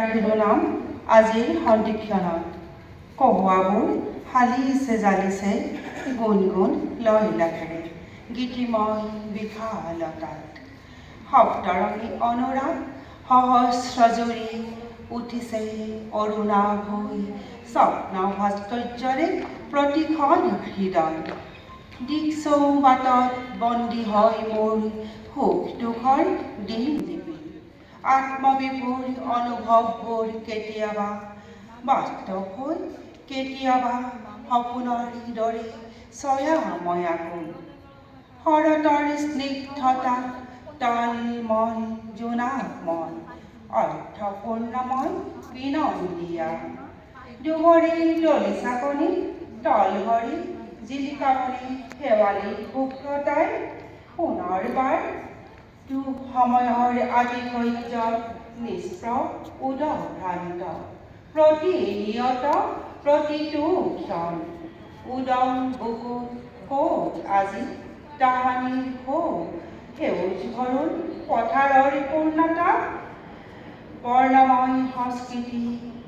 শিৰোনাম আজিৰ সন্ধিক্ষণত কহুৱাবোৰ হালিছে জালিছে গুণগুণ লয়লাসেৰে গীতিময় বিশালতাত সপ্তৰঙী অনুৰাগ সহস্ৰজুৰি উঠিছে অৰুণাভ হৈ স্বপ্ন ভাস্কৰ্যৰে প্ৰতিখন হৃদয় দিক্চৌবাটত বন্দী হয় মোৰ সুখ দুখৰ দিনলিপি আত্মবিভোৰ অনুভৱবোৰ কেতিয়াবা বাস্তৱ হৈ কেতিয়াবা সপোনৰ দৰে ছয়াময়াকৈ শৰতৰ স্নিগ্ধতা তলমল জোনাকমল অৰ্থপূৰ্ণময় বিনন্দীয়া দুবৰি দলিচাকনি তলহৰি জিলিকামণি শেৱালি শুভ্ৰতাই পুনৰবাৰ সময়ৰ আতিশয্য নিষ্প্ৰভ উদভ্ৰান্ত প্ৰতিনিয়ত প্ৰতিটো ক্ষণ উদম বুকুত ক'ত আজি তাহানিৰ ক'ত সেউজ ভৰুণ পথাৰৰ পূৰ্ণতা বৰ্ণময় সংস্কৃতি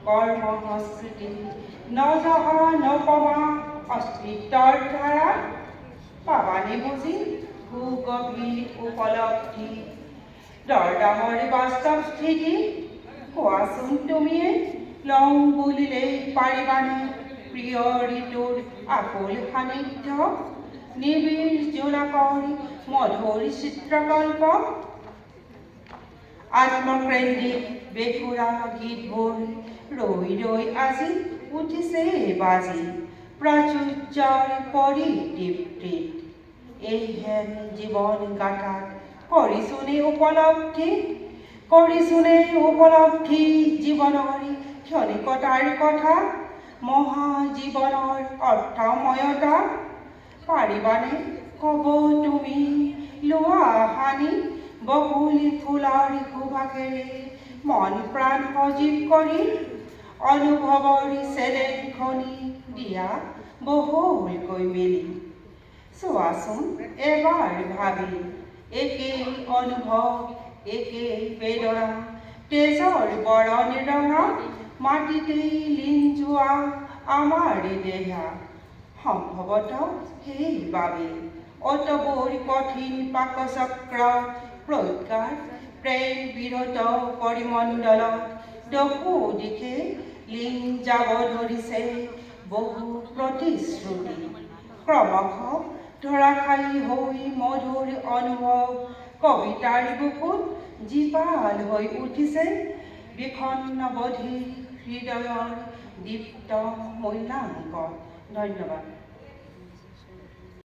কৰ্ম সংস্কৃতি নজহা নকমা অস্তিত্বৰ ধাৰা পাবানে বুজি সুগভীৰ উপলব্ধি দৰদামৰ বাস্তৱ স্থিতি কোৱাচোন তুমিয়ে লওঁ বুলিলেই পাৰিবানে প্ৰিয় ঋতুৰ আকুল সান্নিধ্য নিবিড় জোনাকৰ মধুৰ চিত্ৰকল্প আত্মকেন্দ্ৰিক বেসুৰা গীতবোৰ ৰৈ ৰৈ আজি উঠিছে বাজি প্ৰাচুৰ্যৰ পৰিদীপ্তিত এইহেন জীৱন গাঁথাত কৰিছোনে উপলব্ধি জীৱনৰ ক্ষণিকতাৰ কথা মহাজীৱনৰ অৰ্থময়তা পাৰিবানে ক'ব তুমি লোৱা হানি বকুলি ফুলৰ সুবাসেৰে মন প্ৰাণ সজীৱ কৰি অনুভৱৰ চেলেঙখনি দিয়া বহুলকৈ মেলি চোৱাচোন এবাৰ ভাবি একেই অনুভৱ একেই বেদনা তেজৰ বৰণ ৰঙা মাটিতেই লীন যোৱা আমাৰ দেহা সম্ভৱতঃ সেইবাবে অতবোৰ কঠিন পাকচক্ৰ প্ৰজ্ঞাৰ প্ৰেম বিৰত পৰিমণ্ডলত দহো দিশে লীন যাব ধৰিছে বহু প্ৰতিশ্ৰুতি ক্ৰমশ ধৰাশায়ী হৈ মধুৰ অনুভৱ কবিতাৰ বুকুত জীপাল হৈ উঠিছে বিষণ্ণ বধিৰ হৃদয়ৰ দীপ্ত মূল্যাংকন। ধন্যবাদ।